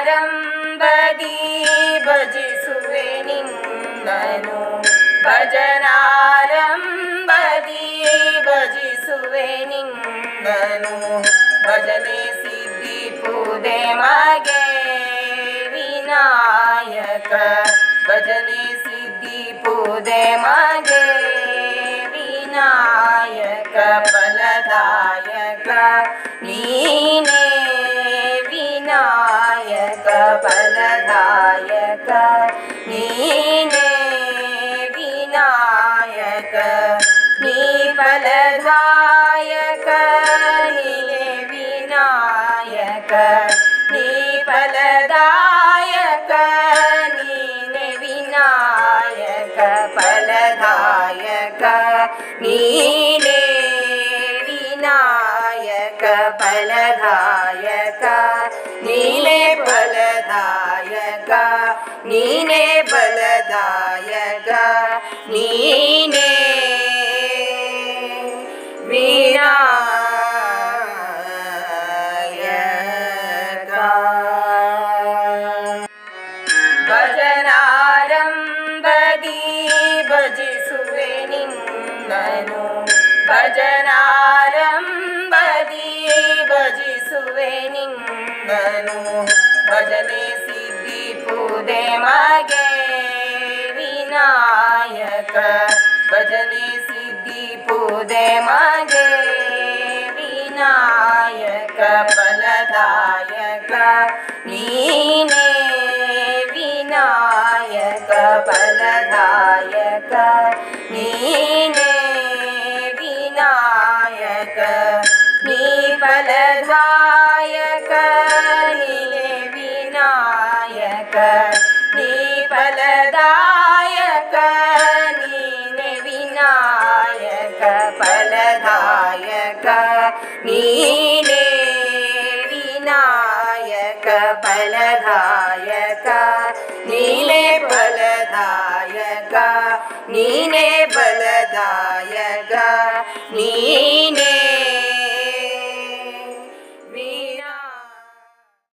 ಭಜನಾರಂಭದಿ ಭಜಿಸುವೆ ನಿನ್ನನು ಭಜನಾರಂಭದಿ ಭಜಿಸುವೆ ನಿನ್ನನು ಭಜನೆ ಸಿದ್ಧಿ ಪೂದೆ ಮಗೆ ವಿನಾಯಕ ಭಜನೆ ಸಿದ್ಧಿ ಪೂದೆ ಮಗೆ ವಿನಾಯಕ ಫಲದಾಯಕ ನೀನೇ ವಿನಾಯಕ ಫಲದಾಯಕ ನೀನೇ ವಿನಾಯಕ ನೀ ಫಲದಾಯಕ ನೀನೇ ವಿನಾಯಕ ನೀ ಫಲದಾಯಕ ನೀನೇ ವಿನಾಯಕ ಫಲದಾಯಕ ನೀನೇ ವಿನಾಯಕ ಫಲದಾಯಕ ನೀನೇ ಫಲದಾಯಕ ನೀನೇ ಫಲದಾಯಕ ನೀನೇ ವಿನಾಯಕ ಭಜನಾರಂಭದಿ ಭಜಿಸುವೆ ನಿನ್ನನು ಭಜನಾರಂಭದಿ ಭಜಿಸುವೆ ನಿನ್ನನು ಭಜನೆ ಸಿದ್ಧಿ ಪೂದೆ ಮಗೆ ವಿನಾಯಕ ಭಜನೆ ಸಿದ್ಧಿ ಪೂದೆ ಮಗೆ ವಿನಾಯಕ ಫಲದಾಯಕ ನೀನೇ ವಿನಾಯಕ ಫಲದಾಯಕ ನೀನೇ ವಿನಾಯಕ ನೀ ಫಲದಾಯಕ ನೀನೇ ವಿನಾಯಕ ನೀ ಫಲದಾಯಕ ನೀನೇ ವಿನಾಯಕ ಫಲದಾಯಕ ನೀನೇ ವಿನಾಯಕ ಫಲದಾಯಕ ನೀನೇ ಫಲದಾಯಕ ನೀನೇ ಫಲದಾಯಕ ನೀನೇ